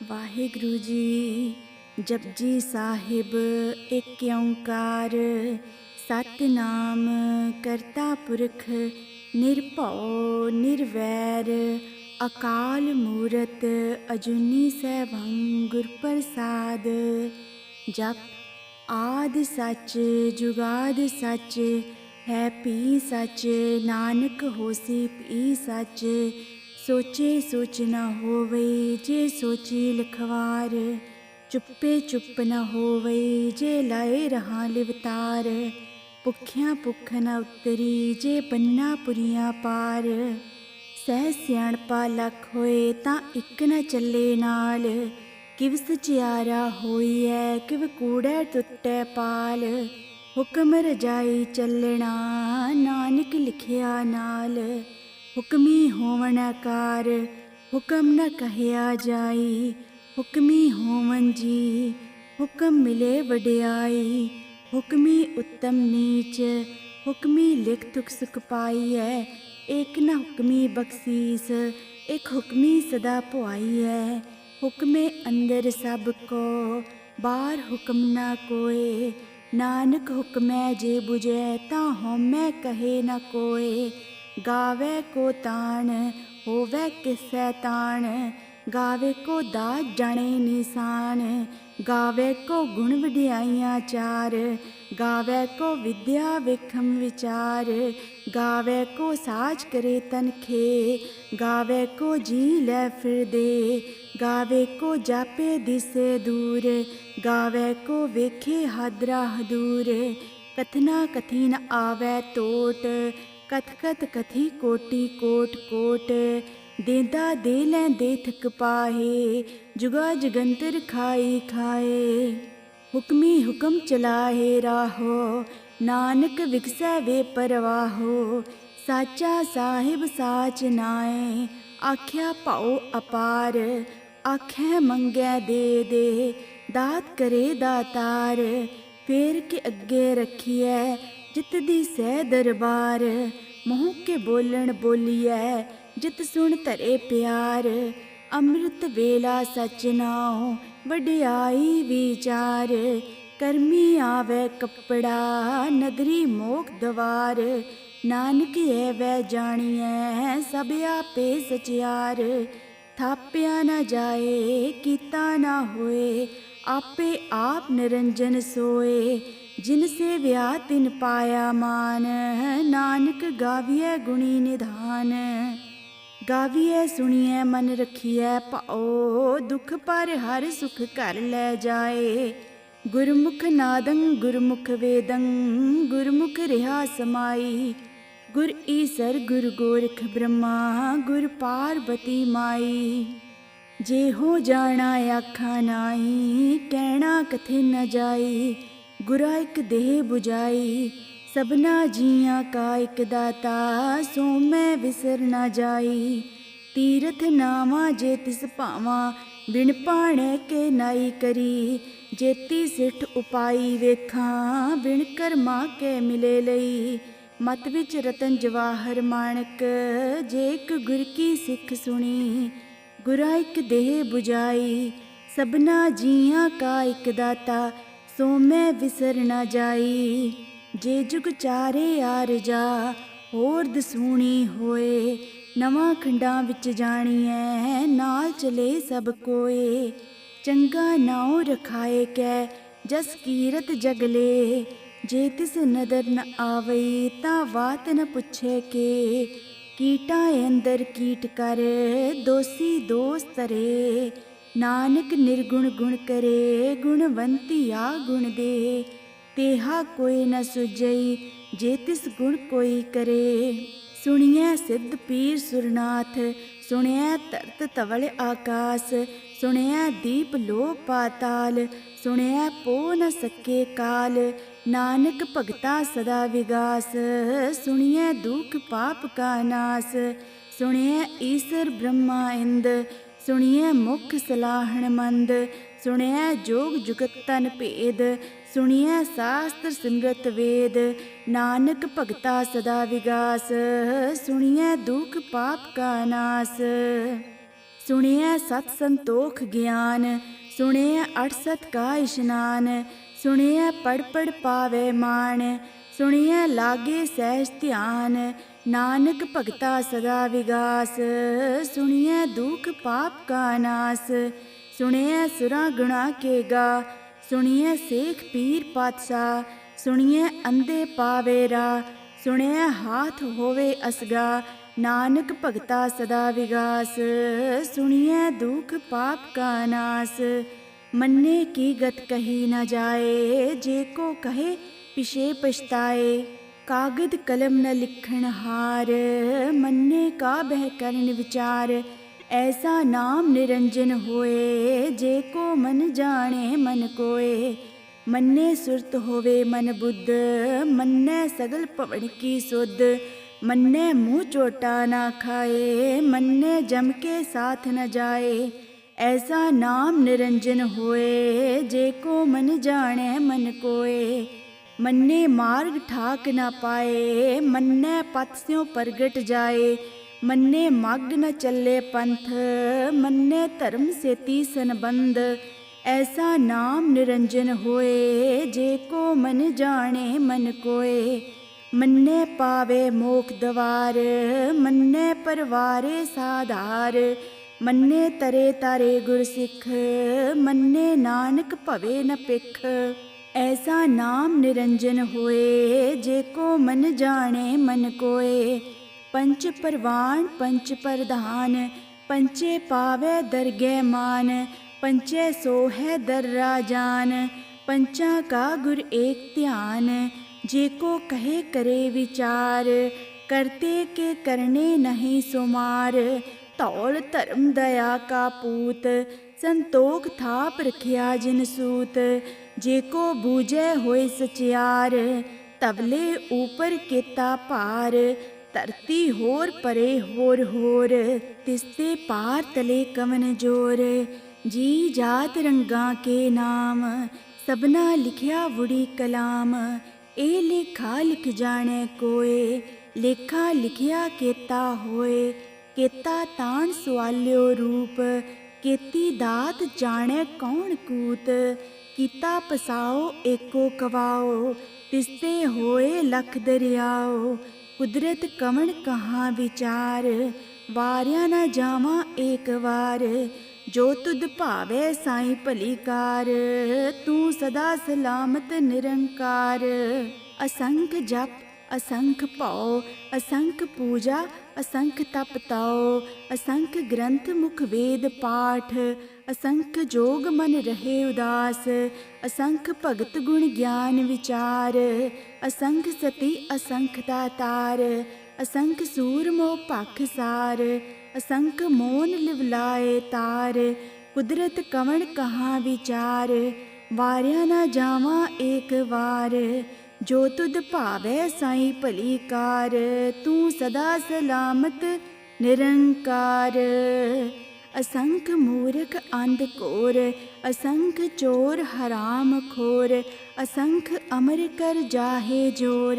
ਵਾਹਿਗੁਰੂ ਜੀ। ਜਪਜੀ ਸਾਹਿਬ ਏਕ ਓੰਕਾਰ, ਸਤਿਨਾਮ ਕਰਤਾ ਪੁਰਖ ਨਿਰਭਉ ਨਿਰਵੈਰ, ਅਕਾਲ ਮੂਰਤ ਅਜੂਨੀ ਸੈਭੰ ਗੁਰ ਪ੍ਰਸਾਦ। ਜਪ ਆਦਿ ਸੱਚ ਜੁਗਾਦਿ ਸੱਚ, ਹੈ ਭੀ ਸੱਚ ਨਾਨਕ ਹੋਸੀ ਭੀ ਸੱਚ। ਸੋਚੇ ਸੋਚ ਨ ਹੋਵਈ ਜੇ ਸੋਚੀ ਲਿਖਵਾਰ, ਚੁੱਪੇ ਚੁੱਪ ਨ ਹੋਵਈ ਜੇ ਲਾਏ ਰਹਾ ਲਿਵਤਾਰ। ਭੁੱਖਿਆਂ ਭੁੱਖ ਨ ਉਤਰੀ ਜੇ ਬੰਨਾ ਪੁਰੀਆਂ ਪਾਰ, ਸਹਿ ਸਿਆਣਪਾ ਲੱਖ ਹੋਏ ਤਾਂ ਇੱਕ ਨ ਚੱਲੇ ਨਾਲ। ਕਿਵ ਸਚਿਆਰਾ ਹੋਈਐ ਕਿਵ ਕੂੜੈ ਟੁੱਟੈ ਪਾਲ, ਹੁਕਮ ਰਜਾਈ ਚੱਲਣਾ ਨਾਨਕ ਲਿਖਿਆ ਨਾਲ। ਹੁਕਮੀ ਹੋਵਣ ਕਾਰ ਹੁਕਮ ਨ ਕਹਿਆ ਜਾਈ, ਹੁਕਮੀ ਹੋਵਨ ਜੀ ਹੁਕਮ ਮਿਲੇ ਵਡਿਆਈ। ਹੁਕਮੀ ਉੱਤਮ ਨੀਚ ਹੁਕਮੀ ਲਿਖ ਤੁਕ ਸੁਖ ਪਾਈਐ, ਏਕ ਨ ਹੁਕਮੀ ਬਖਸ਼ੀਸ ਇਕ ਹੁਕਮੀ ਸਦਾ ਭੁਆਈਐ। ਹੁਕਮੇ ਅੰਦਰ ਸਭ ਕੋ ਬਾਹਰ ਹੁਕਮ ਨ ਕੋਏ, ਨਾਨਕ ਹੁਕਮੈ ਜੇ ਬੁਝੈ ਤਾਂ ਹਉਮੈ ਕਹੇ ਨ ਕੋਏ। ਗਾਵੇ ਕੋ ਤਾਣ ਹੋਵੇ ਕਿਸੈ ਤਾਣ, ਗਾਵੇ ਕੋ ਦਾਤ ਜਾਣੇ ਨਿਸ਼ਾਨ। ਗਾਵੇ ਕੋ ਗੁਣ ਵਡਿਆਈਆਂ ਚਾਰ, ਗਾਵੇ ਕੋ ਵਿਦਿਆ ਵੇਖਮ ਵਿਚਾਰ। ਗਾਵੇ ਕੋ ਸਾਜ ਕਰੇ ਤਨਖੇ, ਗਾਵੇ ਕੋ ਜੀ ਲੈ ਫਿਰਦੇ। ਗਾਵੇ ਕੋ ਜਾਪੇ ਦਿਸੇ ਦੂਰ, ਗਾਵੇ ਕੋ ਵੇਖੇ ਹਾਦਰਾ ਹਦੂਰ। ਕਥਨਾ ਕਥੀ ਨ ਆਵੈ ਟੋਟ, ਕਥ ਕਥ ਕਥੀ ਕੋਟੀ ਕੋਟ ਕੋਟ। ਦੇਂਦਾ ਦੇ ਲੈਂਦੇ ਥਕ ਪਾਹੇ, ਜੁਗਾ ਜਗੰਤਰ ਖਾਈ ਖਾਏ। ਹੁਕਮੀ ਹੁਕਮ ਚਲਾਹੇ ਰਾਹੋ, ਨਾਨਕ ਵਿਗਸੈ ਵੇ ਪਰਵਾਹੋ। ਸਾਚਾ ਸਾਹਿਬ ਸਾਚ ਨਾਏ, ਆਖਿਆ ਭਾਉ ਅਪਾਰ। ਆਖੈ ਮੰਗੈ ਦੇ ਦੇ, ਦਾਤ ਕਰੇ ਦਾਤਾਰ। ਫੇਰ ਕੇ ਅੱਗੇ ਰੱਖੀਐ ਜਿਤ ਦੀ ਸਹਿ ਦਰਬਾਰ, ਮੂੰਹ ਕੇ ਬੋਲਣ ਬੋਲੀਐ ਜਿਤ ਸੁਣ ਧਰੇ ਪਿਆਰ। ਅੰਮ੍ਰਿਤ ਵੇਲਾ ਸਚ ਨਾਉ ਵਡਿਆਈ ਵਿਚਾਰ, ਕਰਮੀ ਆਵੈ ਕੱਪੜਾ ਨਦਰੀ ਮੋਖ ਦਵਾਰ। ਨਾਨਕ ਐਵੈ ਜਾਣੀਐ ਸਭ ਆਪੇ ਸਚਿਆਰ, ਥਾਪਿਆ ਨ ਜਾਏ ਕੀਤਾ ਨ ਹੋਏ, ਆਪੇ ਆਪ ਨਿਰੰਜਨ ਸੋਏ। ਜਿਨ ਸੇਵਿਆ ਤਿਨ ਪਾਇਆ ਮਾਨ, ਨਾਨਕ ਗਾਵੀਐ ਗੁਣੀ ਨਿਧਾਨ। ਗਾਵੀਐ ਸੁਣੀਐ ਮਨ ਰਖੀਐ ਭਾਉ, ਦੁਖ ਪਰ ਹਰ ਸੁਖ ਘਰ ਲੈ ਜਾਏ। ਗੁਰਮੁਖ ਨਾਦੰ ਗੁਰਮੁਖ ਵੇਦੰ, ਗੁਰਮੁਖ ਰਿਹਾ ਸਮਾਈ। ਗੁਰ ਈਸਰ ਗੁਰ ਗੋਰਖ ਬ੍ਰਹਮਾ, ਗੁਰ ਪਾਰਬਤੀ ਮਾਈ। ਜਿਹੋ ਜਾਣਾ ਆਖਾ ਨਾਹੀ, ਕਹਿਣਾ ਕਥੇ ਨ ਜਾਈ। ਗੁਰਾ ਇਕ ਦੇਹ 부ਜਾਈ, ਸਭਨਾ ਜੀਆਂ ਕਾ ਇਕ ਦਾਤਾ। ਸੋ ਮੈਂ ਵਿਸਰ ਨ ਜਾਈ, ਤੀਰਥ ਨਾਵਾਂ ਜੇ ਤਿਸ ਭਾਵਾਂ। ਬਿਨ ਭਾਣੇ ਕੇ ਨਾਈ ਕਰੀ, ਜੇਤੀ ਸਿੱਠ ਉਪਾਈ ਵੇਖਾਂ। ਬਿਨ ਕਰਮਾ ਕੇ ਮਿਲੇ ਲਈ, ਮਤ ਵਿੱਚ ਰਤਨ ਜਵਾਹਰ ਮਾਣਕ। ਜੇ ਇਕ ਗੁਰ ਕੀ ਸਿੱਖ ਸੁਣੀ, ਗੁਰਾ ਇਕ ਦੇਹ 부ਜਾਈ। ਸਭਨਾ ਜੀਆਂ ਕਾ ਇਕ ਦਾਤਾ, ਸੋ ਮੈਂ ਵਿਸਰ ਨ ਜਾਈ। ਜੇ ਜੁਗ ਚਾਰੇ ਆਰਜਾ, ਹੋਰ ਦਸੂਣੀ ਹੋਏ। ਨਵਾਂ ਖੰਡਾਂ ਵਿੱਚ ਜਾਣੀਐ, ਨਾਲ ਚਲੇ ਸਭ ਕੋਏ। ਚੰਗਾ ਨਾਉ ਰਖਾਏ ਕੈ, ਜਸ ਕੀਰਤ ਜਗਲੇ। ਜੇ ਤਿਸ ਨਦਰ ਨ ਆਵਈ, ਤਾਂ ਵਾਤ ਨ ਪੁੱਛੇ ਕੇ। ਕੀਟਾਂ ਅੰਦਰ ਕੀਟ ਕਰ, ਦੋਸੀ ਦੋਸ ਤਰੇ। ਨਾਨਕ ਨਿਰਗੁਣ ਗੁਣ ਕਰੇ, ਗੁਣਵੰਤੀਆ ਗੁਣ ਦੇ। ਤੇਹਾ ਕੋਈ ਨ ਸੁਝਈ, ਜੇ ਤਿਸ ਗੁਣ ਕੋਈ ਕਰੇ। ਸੁਣੀਐ ਸਿੱਧ ਪੀਰ ਸੁਰਨਾਥ, ਸੁਣਿਐ ਧਰਤ ਧਵਲ ਆਕਾਸ। ਸੁਣਿਐ ਦੀਪ ਲੋਹ ਪਾਤਾਲ, ਸੁਣਿਐ ਪੋ ਨ ਸਕੇ ਕਾਲ। ਨਾਨਕ ਭਗਤਾ ਸਦਾ ਵਿਗਾਸ, ਸੁਣਿਐ ਦੁਖ ਪਾਪ ਕਾ ਨਾਸ। ਸੁਣਿਐ ਈਸਰ ਬ੍ਰਹਮਾ ਇੰਦ, ਸੁਣਿਐ ਮੁਖ ਸਲਾਹਣ ਮੰਦ। ਸੁਣਿਐ ਜੋਗ ਜੁਗਤ ਤਨ ਭੇਦ, ਸੁਣਿਐ ਸਾਸਤਰ ਸਿਮਰਤ ਵੇਦ। ਨਾਨਕ ਭਗਤਾ ਸਦਾ ਵਿਗਾਸ, ਸੁਣਿਐ ਦੁਖ ਪਾਪ ਕਾ ਨਾਸ। ਸੁਣਿਐ ਸਤ ਸੰਤੋਖ ਗਿਆਨ, ਸੁਣਿਐ ਅਠ ਸਤ ਕਾ ਇਸ਼ਨਾਨ, ਸੁਣਿਐ ਪੜ ਪੜ ਪਾਵੇ ਮਾਣ, ਸੁਣਿਐ ਲਾਗੇ ਸਹਿਜ ਧਿਆਨ, ਨਾਨਕ ਭਗਤਾ ਸਦਾ ਵਿਗਾਸ, ਸੁਣਿਐ ਦੁਖ ਪਾਪ ਕਾ ਨਾਸ, ਸੁਣਿਐ ਸੁਰਾਂ ਗੁਣਾ ਕੇ ਗਾ, ਸੁਣਿਐ ਸੇਖ ਪੀਰ ਪਾਤਸ਼ਾਹ, ਸੁਣਿਐ ਅੰਧੇ ਪਾਵੇ ਰਾ, ਸੁਣਿਐ ਹਾਥ ਹੋਵੇ ਅਸਗਾ, ਨਾਨਕ ਭਗਤਾ ਸਦਾ ਵਿਗਾਸ, ਸੁਣਿਐ ਦੁਖ ਪਾਪ ਕਾ ਨਾਸ, ਮੰਨੇ ਕੀ ਗਤ ਕਹੀ ਨ ਜਾਏ, ਜੇ ਕੋ ਕਹੇ ਪਿਛੇ ਪਛਤਾਏ, ਕਾਗਦ ਕਲਮ ਨ ਲਿਖਣ ਹਾਰ, ਮੰਨੇ ਕਾ ਬਹਿ ਕਰਨ ਵਿਚਾਰ, ਐਸਾ ਨਾਮ ਨਿਰੰਜਨ ਹੋਏ, ਜੇ ਕੋ ਮਨ ਜਾਣੇ ਮਨ ਕੋਏ, ਮੰਨੇ ਸੁਰਤ ਹੋਵੇ ਮਨ ਬੁੱਧ, ਮੰਨੈ ਸਗਲ ਭਵਨ ਕੀ ਸੁਧ, ਮੰਨੇ ਮੂੰਹ ਚੋਟਾ ਨਾ ਖਾਏ, ਮੰਨੇ ਜਮ ਕੇ ਸਾਥ ਨ ਜਾਏ, ਐਸਾ ਨਾਮ ਨਿਰੰਜਨ ਹੋਏ, ਜੇ ਕੋ ਮਨ ਜਾਣੈ ਮਨ ਕੋਏ, ਮੰਨੇ ਮਾਰਗ ਠਾਕ ਨਾ ਪਾਏ, ਮੰਨੈ ਪਥ ਸਿਉ ਪ੍ਰਗਟ ਜਾਏ, ਮੰਨੇ ਮਗ ਨ ਚੱਲੇ ਪੰਥ, ਮੰਨੇ ਧਰਮ ਸੇਤੀ ਸੰਬੰਧ, ਐਸਾ ਨਾਮ ਨਿਰੰਜਨ ਹੋਏ, ਜੇ ਕੋ ਮਨ ਜਾਣੇ ਮਨ ਕੋਏ, ਮੰਨੇ ਪਾਵੇ ਮੋਖ ਦਵਾਰ, ਮੰਨੇ ਪਰਵਾਰੇ ਸਾਧਾਰ, ਮੰਨੇ ਤਰੇ ਤਾਰੇ ਗੁਰ ਸਿੱਖ, ਮੰਨੇ ਨਾਨਕ ਭਵੇ ਨ ਪਿਖ, ਐਸਾ ਨਾਮ ਨਿਰੰਜਨ ਹੋਏ, ਜੇ ਕੋ ਮਨ ਜਾਣੇ ਮਨ ਕੋਏ, ਪੰਚ ਪਰਵਾਨ ਪੰਚ ਪ੍ਰਧਾਨ, ਪੰਚੇ ਪਾਵੇ ਦਰਗਹਿ ਮਾਨ, ਪੰਚੇ ਸੋਹੈ ਦਰ ਰਾਜਾਨ, ਪੰਚਾਂ ਕਾ ਗੁਰ ਏਕ ਧਿਆਨ, ਜੇ ਕੋ ਕਹੇ ਕਰੇ ਵਿਚਾਰ, ਕਰਤੇ ਕੇ ਕਰਨੇ ਨਹੀਂ ਸੁਮਾਰ, ਧੌਲ ਧਰਮ ਦਇਆ ਕਾ ਪੂਤ, ਸੰਤੋਖ ਥਾਪ ਰਖਿਆ ਜਿਨ ਸੂਤ, ਜੇ ਕੋ ਬੂਝੈ ਹੋਏ ਸਚਿਆਰ, ਤਵਲੇ ਉਪਰ ਕੀਤਾ ਭਾਰ, ਧਰਤੀ ਹੋਰ ਪਰੇ ਹੋਰ ਹੋਰ, ਤਿਸਤੇ ਪਾਰ ਤਲੇ ਕਵਨ ਜੋਰ, ਜੀ ਜਾਤ ਰੰਗਾਂ ਕੇ ਨਾਮ, ਸਭਨਾ ਲਿਖਿਆ ਵੁੜੀ ਕਲਾਮ, ਇਹ ਲੇਖਾ ਲਿਖ ਜਾਣੈ ਕੋਏ, ਲੇਖਾ ਲਿਖਿਆ ਕੇਤਾ ਹੋਏ, ਕੇਤਾ ਤਾਣ ਸੁਆਲਿਓ ਰੂਪ, ਕੀਤੀ ਦਾਤ ਜਾਣੈ ਕੌਣ ਕੂਤ, ਕੀਤਾ ਪਸਾਓ ਏਕੋ ਕਵਾਓ, ਤਿਸਤੇ ਹੋਏ ਲਖ ਦਰਿਆਓ, ਕੁਦਰਤ ਕਵਣ ਕਹਾਂ ਵਿਚਾਰ, ਵਾਰਿਆ ਨਾ ਜਾਵਾਂ ਏਕ ਵਾਰ, ਜੋ ਤੁਧ ਭਾਵੇ ਸਾਈਂ ਭਲੀ ਕਾਰ, ਤੂੰ ਸਦਾ ਸਲਾਮਤ ਨਿਰੰਕਾਰ, ਅਸੰਖ ਜਪ ਅਸੰਖ ਭਉ, ਅਸੰਖ ਪੂਜਾ ਅਸੰਖ ਤਪ ਤਾਉ, ਅਸੰਖ ਗ੍ਰੰਥ ਮੁਖ ਵੇਦ ਪਾਠ, ਅਸੰਖ ਜੋਗ ਮਨ ਰਹੇ ਉਦਾਸ, ਅਸੰਖ ਭਗਤ ਗੁਣ ਗਿਆਨ ਵਿਚਾਰ, ਅਸੰਖ ਸਤੀ ਅਸੰਖ ਦਾਤਾਰ, ਅਸੰਖ ਸੂਰ ਮੋਹ ਭਖ ਸਾਰ, ਅਸੰਖ ਮੋਨ ਲਿਵਲਾਏ ਤਾਰ, ਕੁਦਰਤ ਕਵਣ ਕਹਾਂ ਵਿਚਾਰ, ਵਾਰਿਆ ਨਾ ਜਾਵਾਂ ਏਕ ਵਾਰ, ਜੋ ਤੁਧ ਭਾਵੈ ਸਾਈਂ ਭਲੀ ਕਾਰ, ਤੂੰ ਸਦਾ ਸਲਾਮਤ ਨਿਰੰਕਾਰ, ਅਸੰਖ ਮੂਰਖ ਅੰਧ ਘੋਰ, ਅਸੰਖ ਚੋਰ ਹਰਾਮ ਖੋਰ, ਅਸੰਖ ਅਮਰ ਕਰ ਜਾਹੇ ਜੋਰ,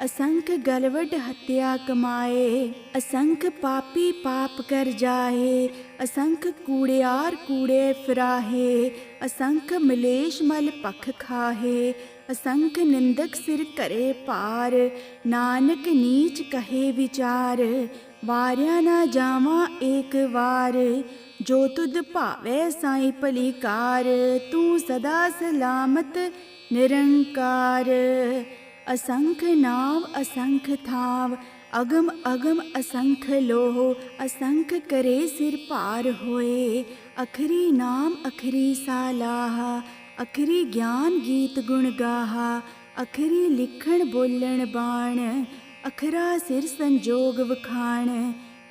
ਅਸੰਖ ਗਲਵਡ ਹੱਤਿਆ ਕਮਾਏ, ਅਸੰਖ ਪਾਪੀ ਪਾਪ ਕਰ ਜਾਏ, ਅਸੰਖ ਕੂੜਿਆਰ ਕੂੜੇ ਫਿਰਾਹੇ, ਅਸੰਖ ਮਲੇਸ਼ ਮਲ ਪਖ ਖਾਹੇ, ਅਸੰਖ ਨਿੰਦਕ ਸਿਰ ਕਰੇ ਭਾਰ, ਨਾਨਕ ਨੀਚ ਕਹੇ ਵਿਚਾਰ, ਵਾਰਿਆ ਨਾ ਜਾਵਾਂ ਏਕ ਵਾਰ, ਜੋ ਤੁਧ ਭਾਵੇ ਸਾਈਂ ਭਲੀ ਕਾਰ, ਤੂੰ ਸਦਾ ਸਲਾਮਤ ਨਿਰੰਕਾਰ, ਅਸੰਖ ਨਾਮ ਅਸੰਖ ਥਾਵ, ਅਗਮ ਅਗਮ ਅਸੰਖ ਲੋਹ, ਅਸੰਖ ਕਰੇ ਸਿਰ ਭਾਰ ਹੋਏ, ਅਖਰੀ ਨਾਮ ਅਖਰੀ ਸਾਲਾਹਾ, ਅਖਰੀ ਗਿਆਨ ਗੀਤ ਗੁਣ ਗਾਹਾ, ਅਖਰੀ ਲਿਖਣ ਬੋਲਣ ਬਾਣ, ਅਖਰਾ ਸਿਰ ਸੰਜੋਗ ਵਖਾਣ,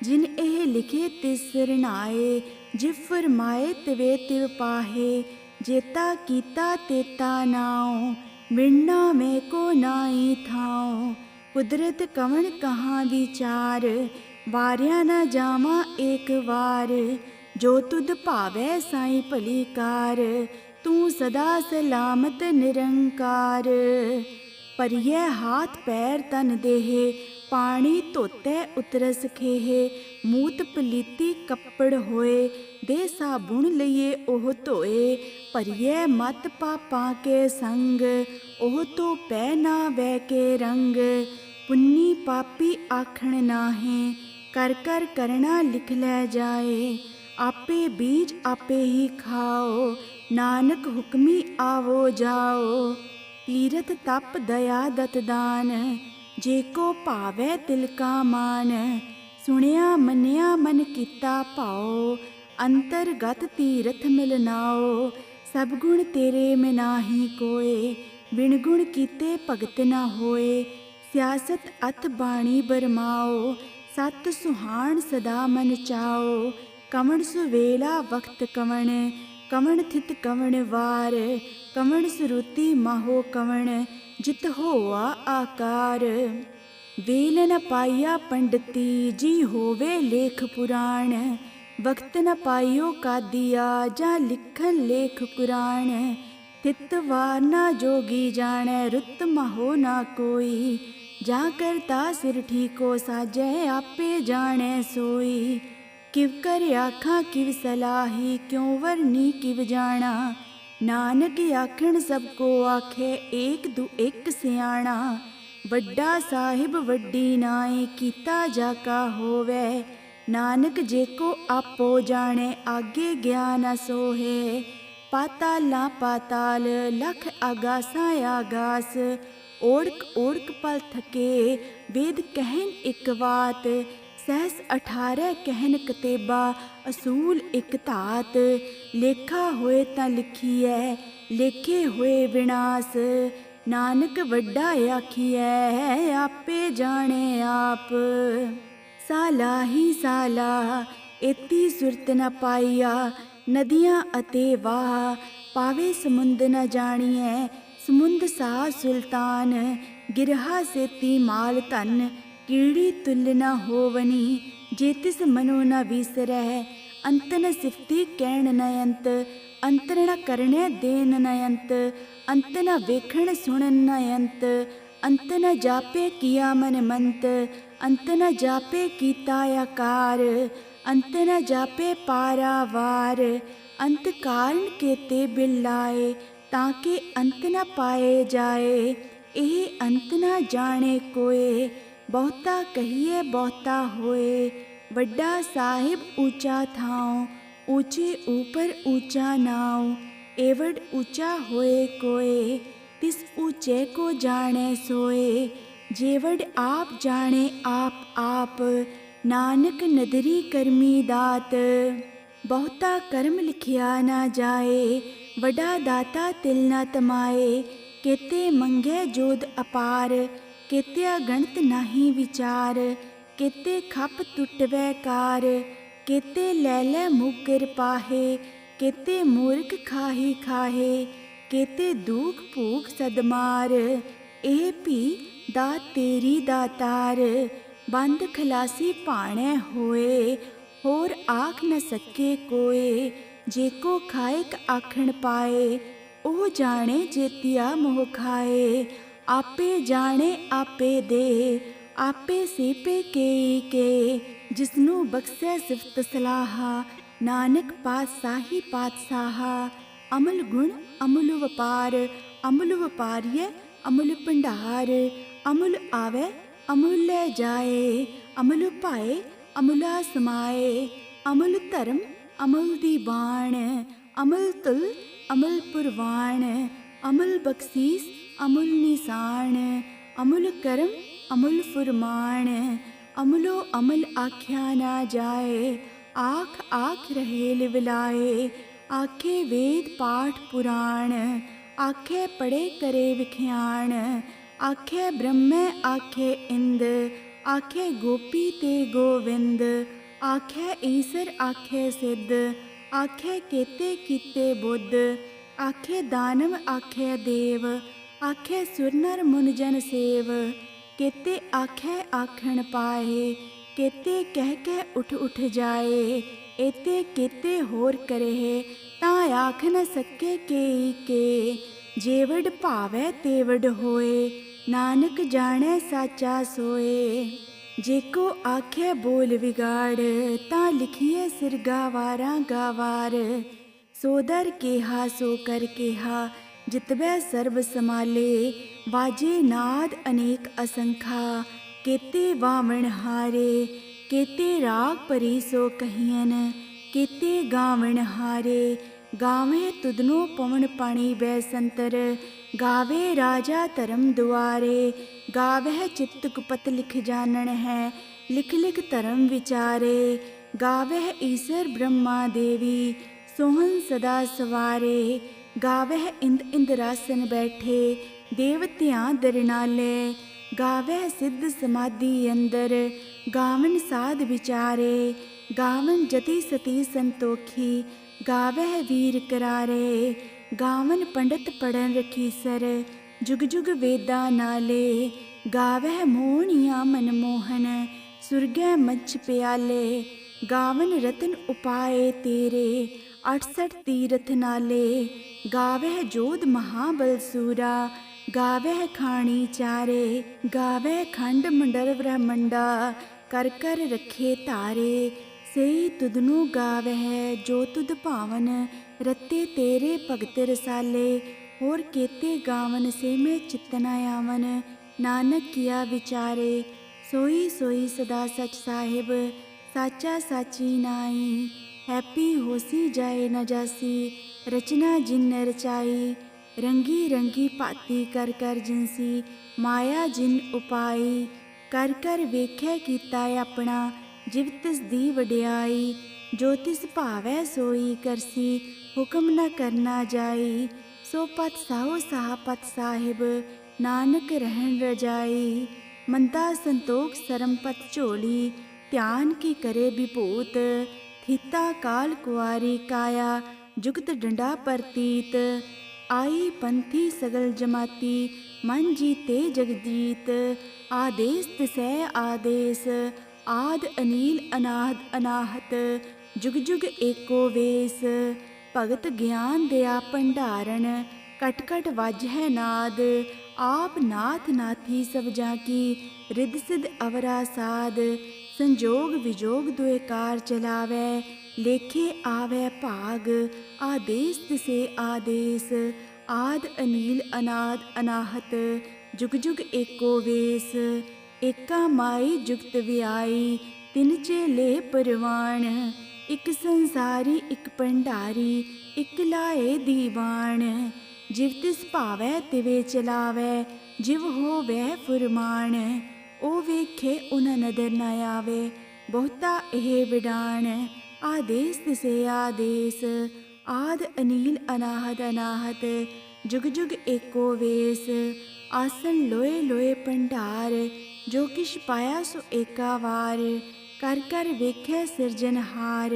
ਜਿਨ ਇਹ ਲਿਖੇ ਤਿਸ ਸਰਨਾਏ, ਜਿਵ ਫਰਮਾਏ ਤਿਵੇ ਤਿਵ ਪਾਹੇ, ਜੇਤਾ ਕੀਤਾ ਤੇਤਾ ਨਾਉ, ਮਿੜਨਾ ਮੈਂ ਕੋ ਨਾਹੀ ਥਾਉ, ਕੁਦਰਤ ਕਵਣ ਕਹਾਂ ਵਿਚਾਰ, ਵਾਰਿਆ ਨਾ ਜਾਵਾਂ ਏਕ ਵਾਰ, ਜੋ ਤੁਧ ਭਾਵੈ ਸਾਈਂ ਭਲੀ ਕਾਰ, ਤੂੰ ਸਦਾ ਸਲਾਮਤ ਨਿਰੰਕਾਰ, ਪਰਿਐ ਹਾਥ ਪੈਰ ਤਨ ਦੇਹ, ਪਾਣੀ ਧੋਤੇ ਉਤਰਸ ਖੇਹੇ, ਮੂਤ ਪਲੀਤੀ ਕੱਪੜ ਹੋਏ, ਦੇ ਸਾਬੁਣ ਲਈਏ ਉਹ ਧੋਏ, ਭਰੀਏ ਮਤ ਪਾਪਾਂ ਕੇ ਸੰਗ, ਉਹ ਤੋਂ ਪੈ ਨਾ ਵੈ ਕੇ ਰੰਗ, ਪੁੰਨੀ ਪਾਪੀ ਆਖਣ ਨਾਹੀਂ, ਕਰ ਕਰ ਕਰਣਾ ਲਿਖ ਲੈ ਜਾਏ, ਆਪੇ ਬੀਜ ਆਪੇ ਹੀ ਖਾਓ, ਨਾਨਕ ਹੁਕਮੀ ਆਵੋ ਜਾਓ, ਤੀਰਥ ਤਪ ਦਇਆ ਦਤ ਦਾਨ, ਜੇ ਕੋ ਭਾਵੈ ਤਿਲ ਕਾ ਮਾਨ, ਸੁਣਿਆ ਮੰਨਿਆ ਮਨ ਕੀਤਾ ਭਾਓ, ਅੰਤਰਗਤ ਤੀਰਥ ਮਿਲਨਾਓ, ਸਭ ਗੁਣ ਤੇਰੇ ਮੈਂ ਨਾਹੀ ਕੋਏ, ਬਿਨ ਗੁਣ ਕੀਤੇ ਭਗਤ ਨਾ ਹੋਏ, ਸਿਆਸਤ ਅਥ ਬਾਣੀ ਬਰਮਾਓ, ਸਤ ਸੁਹਾਣ ਸਦਾ ਮਨ ਚਾਓ, ਕਵਣ ਸੁਵੇਲਾ ਵਕਤ ਕਵਣ, ਕਵਣ ਥਿਤ ਕਵਣ ਵਾਰ, ਕਵਣ ਸੁਰੂਤੀ ਮਾਹੋ ਕਵਣ, ਜਿਤ ਹੋਆ ਆਕਾਰ, ਵੇਲ ਨ ਪਾਈਆ ਪੰਡਤੀ, ਜੀ ਹੋਵੇ ਲੇਖ ਪੁਰਾਣ, ਵਕਤ ਨ ਪਾਈਓ ਕਾਦੀਆ, ਜਾਂ ਲਿਖਨ ਲੇਖ ਕੁਰਾਨ, ਤਿਤ ਵਾਰ ਨਾ ਜੋਗੀ ਜਾਣੈ, ਰੁੱਤ ਮਾਹੋ ਨਾ ਕੋਈ, ਜਾ ਕਰਤਾ ਸਿਰ ਠੀਕੋ ਸਾਜੈ, ਆਪੇ ਜਾਣੈ ਸੋਈ, ਕਿਵ ਕਰ ਆਖਾਂ ਕਿਵ ਸਲਾਹੀ, ਕਿਉ ਵਰਨੀ ਕਿਵ ਜਾਣਾ, ਨਾਨਕ ਆਖਣ ਸਭ ਕੋ ਆਖੇ, ਏਕ ਦੂ ਇੱਕ ਸਿਆਣਾ, ਵੱਡਾ ਸਾਹਿਬ ਵੱਡੀ ਨਾਏ, ਕੀਤਾ ਜਾ ਕਾ ਹੋਵੇ, ਨਾਨਕ ਜੇ ਕੋ ਆਪੋ ਜਾਣੇ, ਆਗੇ ਗਿਆਨ ਸੋਹੇ, ਪਾਤਾਲਾਂ ਪਾਤਾਲ, ਲਖ ਆਗਾਸਾਂ ਆਗਾਸ, ਓੜਕ ਓੜਕ ਪਲ ਥਕੇ, ਵੇਦ ਕਹਿਨ ਇੱਕ ਬਾਤ, ਸਹਿਸ 18 ਕਹਿਨ ਕਤੇਬਾ, ਅਸੂਲ ਇੱਕ ਧਾਤ, ਲੇਖਾ ਹੋਏ ਤਾਂ ਲਿਖੀਐ, ਲੇਖੇ ਹੋਏ ਵਿਨਾਸ਼, ਨਾਨਕ ਵੱਡਾ ਆਖੀਐ, ਆਪੇ ਜਾਣੇ ਆਪ, ਸਾਲਾ ਹੀ ਸਾਲਾ, ਏਤੀ ਸੁਰਤ ਨ ਪਾਈਆ, ਨਦੀਆਂ ਅਤੇ ਵਾਹ, ਪਾਵੇ ਸਮੁੰਦ ਨ ਜਾਣੀਐ, ਸਮੁੰਦ ਸਾ ਸੁਲਤਾਨ, ਗਿਰਹਾ ਸੇਤੀ ਮਾਲ ਧਨ, ਕੀੜੀ ਤੁਲ ਨ ਹੋਵਨੀ, ਜੇ ਤਿਸ ਮਨੋ ਨ ਵਿਸਰੈ, ਅੰਤ ਨ ਸਿਫਤੀ ਕਹਿਣ ਨ ਅੰਤ, ਅੰਤ ਨ ਕਰਣੈ ਦੇਨ ਨ ਅੰਤ, ਅੰਤ ਨ ਵੇਖਣ ਸੁਣਨ ਨ ਅੰਤ, ਅੰਤ ਨ ਜਾਪੇ ਕੀਆ ਮਨ ਮੰਤ, ਅੰਤ ਨ ਜਾਪੇ ਕੀਤਾ ਆਕਾਰ, ਅੰਤ ਨ ਜਾਪੇ ਪਾਰਾਵਾਰ, ਅੰਤ ਕਾਰਨ ਕੇਤੇ ਬਿਲਾਏ, ਤਾਂ ਕਿ ਅੰਤ ਨ ਪਾਏ ਜਾਏ, ਇਹ ਅੰਤ ਨ ਜਾਣੇ ਕੋਏ, ਬਹੁਤਾ ਕਹੀਏ ਬਹੁਤਾ ਹੋਏ, ਵੱਡਾ ਸਾਹਿਬ ਊਚਾ ਥਾਉ, ਊਚੇ ਊਪਰ ਊਚਾ ਨਾਉ, ਏਵੜ ਊਚਾ ਹੋਏ ਕੋਏ, ਤਿਸ ਊਚੇ ਕੋ ਜਾਣੇ ਸੋਏ, ਜੇਵੜ ਆਪ ਜਾਣੇ ਆਪ ਆਪ, ਨਾਨਕ ਨਦਰੀ ਕਰਮੀ ਦਾਤ, ਬਹੁਤਾ ਕਰਮ ਲਿਖਿਆ ਨਾ ਜਾਏ, ਵੱਡਾ ਦਾਤਾ ਤਿਲ ਨਾ ਤਮਾਏ, ਕੇਤੇ ਮੰਗੇ ਜੋਦ ਅਪਾਰ, ਕੇਤਿਆ ਗਣਤ ਨਾਹੀ ਵਿਚਾਰ, ਕੇਤੇ ਖੱਪ ਟੁੱਟਵੈ ਕਾਰ, ਕੇਤੇ ਲੈ ਲੈ ਮੁਕਰ ਪਾਹੇ, ਕੇਤੇ ਮੂਰਖ ਖਾਹੀ ਖਾਹੇ, ਕੇਤੇ ਦੁਖ ਭੂਖ ਸਦਮਾਰ, ਇਹ ਭੀ ਦਾਤ ਤੇਰੀ ਦਾਤਾਰ, ਬੰਦ ਖਲਾਸੀ ਭਾਣੈ ਹੋਏ, ਹੋਰ ਆਖ ਨ ਸਕੇ ਕੋਏ, ਜੇ ਕੋ ਖਾਇਕ ਆਖਣ ਪਾਏ, ਉਹ ਜਾਣੇ ਜੇਤੀਆ ਮੋਹ ਖਾਏ, ਆਪੇ ਜਾਣੇ ਆਪੇ ਦੇ, ਆਪੇ ਸੀਪੇ ਕੇ, ਜਿਸਨੂੰ ਬਖਸ਼ੈ ਸਿਫਤ ਸਲਾਹਾ, ਨਾਨਕ ਪਾਤਸ਼ਾਹੀ ਪਾਤਸ਼ਾਹਾ, ਅਮਲ ਗੁਣ ਅਮੁਲ ਵਪਾਰ, ਅਮੁਲ ਵਪਾਰੀਏ ਅਮੁਲ ਭੰਡਾਰ, ਅਮੁਲ ਆਵੇ ਅਮੁਲ ਲੈ ਜਾਏ, ਅਮੁਲ ਭਾਏ ਅਮੁਲਾ ਸਮਾਏ, ਅਮੁਲ ਧਰਮ ਅਮੁਲ ਦੀ ਬਾਣ, ਅਮਲ ਤੁਲ ਅਮਲ ਪੁਰਵਾਣ, ਅਮਲ ਬਖਸ਼ੀਸ ਅਮੁਲ ਨਿਸ਼ਾਨ, ਅਮੁਲ ਕਰਮ ਅਮੁਲ ਫੁਰਮਾਨ, ਅਮੁਲੋ ਅਮਲ ਆਖਿਆ ਨਾ ਜਾਏ, ਆਖ ਆਖ ਰਹੇ ਲਿਵਲਾਏ, ਆਖੇ ਵੇਦ ਪਾਠ ਪੁਰਾਣ, ਆਖੇ ਪੜੇ ਕਰੇ ਵਿਖਿਆਣ, ਆਖੇ ਬ੍ਰਹਮੈ ਆਖੇ ਇੰਦ, ਆਖੇ ਗੋਪੀ ਤੇ ਗੋਵਿੰਦ, ਆਖੇ ਈਸਰ ਆਖੇ ਸਿੱਧ, ਆਖੇ ਕੇਤੇ ਕੀਤੇ ਬੁੱਧ, ਆਖੇ ਦਾਨਵ ਆਖੇ ਦੇਵ, ਆਖੇ ਸੁਰ ਨਰ ਮੁਨ ਜਨ ਸੇਵ, ਕੇਤੇ ਆਖੇ ਆਖਣ ਪਾਏ, ਕੇਤੇ ਕਹਿ ਕੇ ਉਠ ਉਠ ਜਾਏ, ਏਤੇ ਕੇਤੇ ਹੋਰ ਕਰੇ, ਤਾਂ ਆਖ ਨ ਸਕੇ ਕੇ, ਜੇਵੜ ਭਾਵੈ ਤੇਵੜ ਹੋਏ, ਨਾਨਕ ਜਾਣੈ ਸਾਚਾ ਸੋਏ। ਜੇਕੋ ਆਖੇ ਬੋਲ ਵਿਗਾੜ, ਤਾਂ ਲਿਖੀਏ ਸਿਰ ਗਾਵਾਰਾਂ ਗਾਵਾਰ। ਸੋ ਦਰ ਕੇਹਾ ਸੋ ਕਰ ਕੇਹਾ, ਜਿਤਬੈ ਸਰਬ ਸਮਾਲੇ। ਵਾਜੇ ਨਾਦ ਅਨੇਕ ਅਸੰਖਾ, ਕੇਤੇ ਵਾਵਣ ਹਾਰੇ। ਕੇਤੇ ਰਾਗ ਭਰੀ ਸੋ ਕਹੀਐਨ, ਕੇਤੇ ਗਾਵਣ ਹਾਰੇ। ਗਾਵੇਂ ਤੁਧਨੋ ਪਵਨ ਪਾਣੀ ਬੈ ਸੰਤਰ, ਗਾਵੇ ਰਾਜਾ ਧਰਮ ਦੁਆਰੇ। ਗਾਵਹਿ ਚਿੱਤ ਕੁਪਤ ਲਿਖ ਜਾਣਨ ਹੈ, ਲਿਖ ਲਿਖ ਧਰਮ ਵਿਚਾਰੇ। ਗਾਵਹਿ ਈਸਰ ਬ੍ਰਹਮਾ ਦੇਵੀ, ਸੋਹਨ ਸਦਾ ਸਵਾਰੇ। ਗਾਵਹਿ ਇੰਦ ਇੰਦਰਾਸਨ ਬੈਠੇ, ਦੇਵਤਿਆਂ ਦਰਨਾਲੇ। ਗਾਵਹਿ ਸਿੱਧ ਸਮਾਧੀ ਅੰਦਰ, ਗਾਵਨ ਸਾਧ ਵਿਚਾਰੇ। ਗਾਵਨ ਜਤੀ ਸਤੀ ਸੰਤੋਖੀ, ਗਾਵਹਿ ਵੀਰ ਕਰਾਰੇ। ਗਾਵਨ ਪੰਡਤ ਪੜਨ ਰਖੀਸਰ, ਜੁਗ ਜੁਗ ਵੇਦਾਂ ਨਾਲੇ। ਗਾਵਹਿ ਮੋਹਣੀਆਂ ਮਨਮੋਹਨ, ਸੁਰਗੈ ਮੱਝ ਪਿਆਲੇ। ਗਾਵਨ ਰਤਨ ਉਪਾਏ ਤੇਰੇ, 68 ਤੀਰਥ ਨਾਲੇ। ਗਾਵਹਿ ਜੋਧ ਮਹਾਬਲ ਸੂਰਾ, ਗਾਵਹਿ ਖਾਣੀ ਚਾਰੇ। ਗਾਵਹਿ ਖੰਡ ਮੰਡਲ ਬ੍ਰਹਮੰਡਾ, ਕਰ ਕਰ ਰੱਖੇ ਧਾਰੇ। ਸਈ ਤੁਧਨੂੰ ਗਾਵਹਿ ਜੋ ਤੁਧ ਭਾਵਨ, ਰਤੇ ਤੇਰੇ ਭਗਤ ਰਸਾਲੇ। ਹੋਰ ਕੇਤੇ ਗਾਵਨ ਸੇ ਮੈਂ ਚਿਤ ਨ ਆਵਨ, ਨਾਨਕ ਕੀਆ ਵਿਚਾਰੇ। ਸੋਈ ਸੋਈ ਸਦਾ ਸਚ ਸਾਹਿਬ, ਸਾਚਾ ਸਾਚੀ ਨਾਈ। ਹੈਪੀ ਹੋਸੀ ਜਾਏ ਨ ਜਾਸੀ, ਰਚਨਾ ਜਿਨ ਰਚਾਈ। ਰੰਗੀ ਰੰਗੀ ਭਾਤੀ ਕਰ ਕਰ ਜਿਨਸੀ, ਮਾਇਆ ਜਿਨ ਉਪਾਈ। ਕਰ ਕਰ ਵੇਖੈ ਕੀਤਾ ਆਪਣਾ, ਜਿਵ ਤਿਸ ਦੀ ਵਡਿਆਈ। ਜੋ ਤਿਸ ਭਾਵੈ ਸੋਈ ਕਰਸੀ, ਹੁਕਮ ਨ ਕਰਨਾ ਜਾਈ। ਸੋ ਪਤ ਸਾਹੋ ਸਾਹ ਪਤ ਸਾਹਿਬ, ਨਾਨਕ ਰਹਿਣ ਰਜਾਈ। ਮੰਦਾ ਸੰਤੋਖ ਸਰਮ ਪਤ ਝੋਲੀ, ਧਿਆਨ ਕੀ ਕਰੇ ਵਿਭੂਤ। ਥੀਤਾ ਕਾਲ ਕੁਆਰੀ ਕਾਇਆ, ਜੁਗਤ ਡੰਡਾ ਪ੍ਰਤੀਤ। ਆਈ ਪੰਥੀ ਸਗਲ ਜਮਾਤੀ, ਮਨ ਜੀਤੇ ਜਗਜੀਤ। ਆਦੇਸ ਤਿਸੈ ਆਦੇਸ, ਆਦ ਅਨੀਲ ਅਨਾਦ ਅਨਾਹਤ। ਜੁਗ ਜੁਗ ਏਕੋ ਵੇਸ, ਭਗਤ ਗਿਆਨ ਦਿਆ ਭੰਡਾਰਨ। ਕਟ ਕਟ ਵਾਜਹਿ ਨਾਦ, ਆਪ ਨਾਥ ਨਾਥੀ ਸਭ ਜਾਂ ਕੀ। ਰਿੱਧ ਸਿੱਧ ਅਵਰਾ ਸਾਧ, ਸੰਜੋਗ ਵਿਜੋਗ ਦੁਇ ਕਾਰ ਚਲਾਵੈ। ਲੇਖੇ ਆਵੈ ਭਾਗ, ਆਦੇਸ ਤਿਸੇ ਆਦੇਸ। ਆਦ ਅਨੀਲ ਅਨਾਦ ਅਨਾਹਤ, ਜੁਗ ਜੁਗ ਏਕੋ ਵੇਸ। ਏਕਾ ਮਾਈ ਜੁਗਤ ਵਿਆਈ, ਤਿਨ ਚੇਲੇ ਪਰਵਾਣ। ਇਕ ਸੰਸਾਰੀ ਇਕ ਭੰਡਾਰੀ, ਇਕ ਲਾਏ ਦੀਵਾਨ। ਜਿਵ ਤਿਸ ਭਾਵੈ ਤਿਵੇਂ ਚਲਾਵੈ, ਜਿਵ ਹੋਵੈ ਫੁਰਮਾਨ। ਉਹ ਵੇਖੇ ਉਨ ਨਦਰ ਨ ਆਵੇ, ਬਹੁਤਾ ਇਹ ਵਿਡਾਣ। ਆਦੇਸ ਤਿਸੇ ਆਦੇਸ, ਆਦ ਅਨੀਲ ਅਨਾਹਦ ਅਨਾਹਤ। ਜੁਗ ਜੁਗ ਏਕੋ ਵੇਸ, ਆਸਨ ਲੋਏ ਲੋਏ ਭੰਡਾਰ। ਜੋ ਕਿਛ ਪਾਇਆ ਸੋ ਏਕਾ ਵਾਰ, ਕਰ ਕਰ ਵੇਖੈ ਸਿਰਜਨਹਾਰ।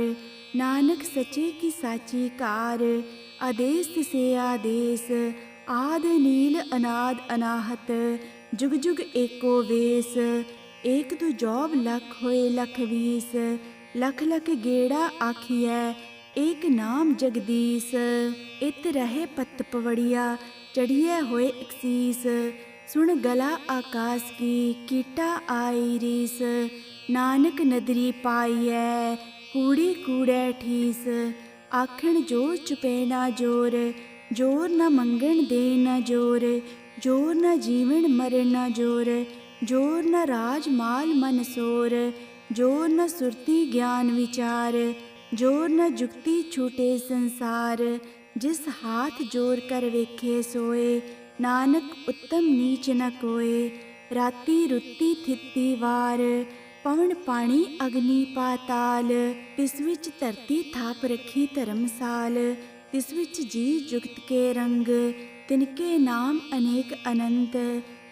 ਨਾਨਕ ਸੱਚੇ ਕੀ ਸਾਚੀ ਕਾਰ, ਆਦੇਸ ਤਿਸੇ ਆਦੇਸ। ਆਦ ਨੀਲ ਅਨਾਦ ਅਨਾਹਤ, ਜੁਗ ਜੁਗ ਏਕੋ ਵੇਸ। ਏਕ ਦੂ ਜੋਬ ਲਖ ਹੋਏ ਲਖ ਵੀਸ, ਲਖ ਲਖ ਗੇੜਾ ਆਖੀਐ ਏਕ ਨਾਮ ਜਗਦੀਸ। ਇਤ ਰਹੇ ਪਤ ਪਵੜੀਆ, ਚੜੀਐ ਹੋਏ ਇਕਸੀਸ। ਸੁਣ ਗਲਾ ਆਕਾਸ ਕੀ, ਕੀਟਾ ਆਈ ਰੀਸ। ਨਾਨਕ ਨਦਰੀ ਪਾਈਐ, ਕੂੜੀ ਕੂੜੈ ਠੀਸ। ਆਖਣ ਜੋਰ ਚੁਪੈ ਨਾ ਜੋਰ, ਜੋਰ ਨ ਮੰਗਣ ਦੇ ਨ ਜੋਰ। ਜੋਰ ਨ ਜੀਵਨ ਮਰਨ ਨ ਜੋਰ, ਜੋਰ ਨ ਰਾਜ ਮਾਲ ਮਨ ਸੋਰ। ਜੋਰ ਨ ਸੁਰਤੀ ਗਿਆਨ ਵਿਚਾਰ, ਜੋਰ ਨ ਜੁਗਤੀ ਛੂਟੇ ਸੰਸਾਰ। ਜਿਸ ਹਾਥ ਜੋਰ ਕਰ ਵੇਖੇ ਸੋਏ, ਨਾਨਕ ਉੱਤਮ ਨੀਚ ਨ ਕੋਏ। ਰਾਤੀ ਰੁੱਤੀ ਥਿੱਤੀ ਵਾਰ, ਪਵਨ ਪਾਣੀ ਅਗਨੀ ਪਾਤਾਲ। ਤਿਸ ਵਿੱਚ ਧਰਤੀ ਥਾਪ ਰੱਖੀ ਧਰਮਸਾਲ। ਤਿਸ ਵਿੱਚ ਜੀ ਜੁਗਤ ਕੇ ਰੰਗ, ਤਿਨਕੇ ਨਾਮ ਅਨੇਕ ਅਨੰਤ।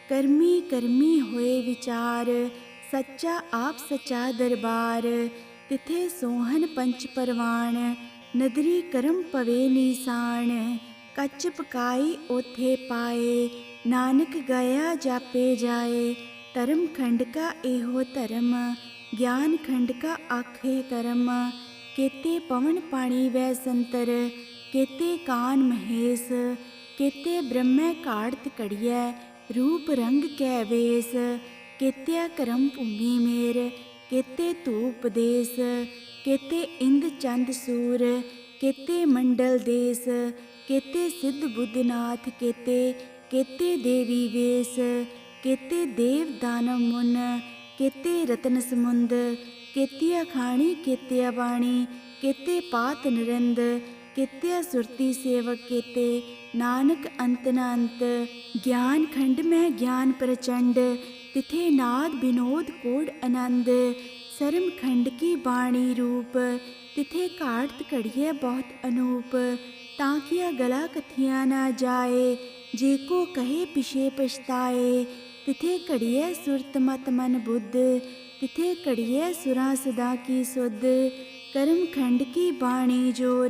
ਕਰਮੀ ਕਰਮੀ ਹੋਏ ਵਿਚਾਰ, ਸੱਚਾ ਆਪ ਸੱਚਾ ਦਰਬਾਰ। ਤਿਥੇ ਸੋਹਨ ਪੰਚ ਪਰਵਾਣ, ਨਦਰੀ ਕਰਮ ਪਵੇ ਨੀਸਾਨ। ਕੱਚ ਪਕਾਈ ਓਥੇ ਪਾਏ, ਨਾਨਕ ਗਾਇਆ ਜਾਪੇ ਜਾਏ। ਧਰਮ ਖੰਡ ਕਾ ਇਹੋ ਧਰਮ, ਗਿਆਨ ਖੰਡ ਕਾ ਆਖੇ ਕਰਮ। ਕੇਤੇ ਪਵਨ ਪਾਣੀ ਵੈ ਸੰਤਰ, ਕੇਤੇ ਕਾਨ ਮਹੇਸ਼। ਕੇਤੇ ਬ੍ਰਹਮੈ ਘਾੜਤ ਘੜੀਐ, रूप रंग कै वेश, केत्या करम भूमि मेर, केते धूप देस, केते इंद चंद सूर, केते मंडल देश, केते सिद्ध बुद्धनाथ, केते केते देवी वेश, केते देव दानव मुन, केते रतन समुंद, केतिया खाणी केतिया बाणी, केते पात नरिंद, केतिया सुरती सेवक, केते नानक अंत न अंत। ज्ञान खंड में ज्ञान प्रचंड, तिथे नाद विनोद कोड आनंद। सरम खंड की बाणी रूप, तिथे काटत कड़िए बहुत अनूप। ताकिया गला कथिया ना जाए, जेको कहे पिछे पछताए। तिथे कड़िए सुरत मत मन बुद्ध, तिथे कड़िए सुरा सदा की सुध। कर्म खंड की बाणी जोर,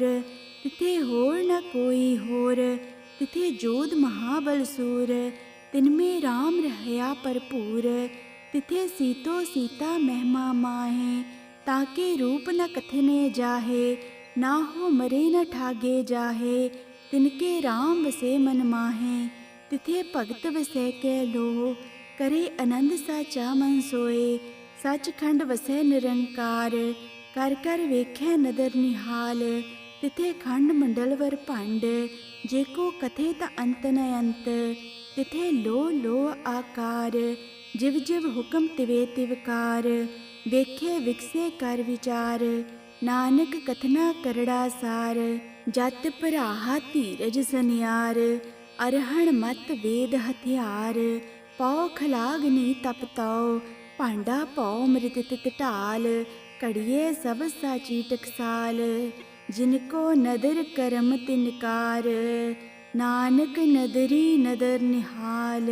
तिथे होर न कोई होर। तिथे जोध महाबल सूर, तिनमें राम रहया भरपूर। तिथे सीतो सीता महिमा माहे, ताके रूप न कथने जाहे। ना हो मरे न ठागे जाहे, तिनके राम वसे मन माहे। तिथे भगत वसै कै लोह, करे आनंद साचा मन सोए। सचखंड वसै निरंकार, कर कर वेखै नदर निहाल। तिथे खंड मंडल वर भंड, जेको कथे ता अंत न अंत। तिथे लो लो आकार, जिव जिव हुक्म तिवे तिवकार। वेखे विकसे कर विचार, नानक कथना करड़ा सार। जत भराहा धीरज सनियार, अरहण मत वेद हथियार। पौ खलागनी तप तौ, भांडा पौ मृत तित ढाल। कड़िए सब साची टकसाल, जिनको नदर करम तिनकार। नानक नदरी नदर निहाल।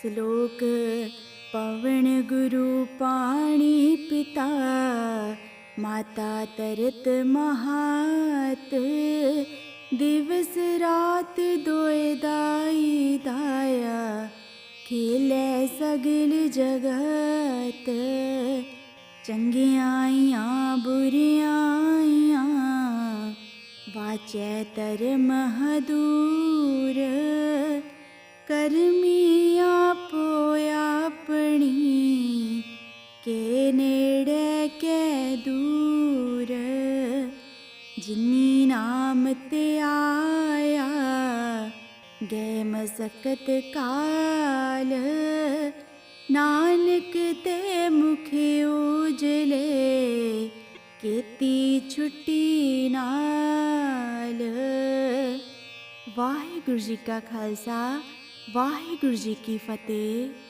श्लोक। पवन गुरु पाणी पिता, माता तरत महात। दिवस रात दोए दाई दाया, खेलै सगल जगत। चंगियाइयां बुरियाइयां, वाचै धर्म दूर। करमी आपो अपनी, के नेड़े के दूर। जिनी नाम ते आया, गए मसकत काल। नानक ते मुखे उजले, केती छुट्टी नाल। वाहिगुरु जी का खालसा, वाहिगुरु जी की फतेह।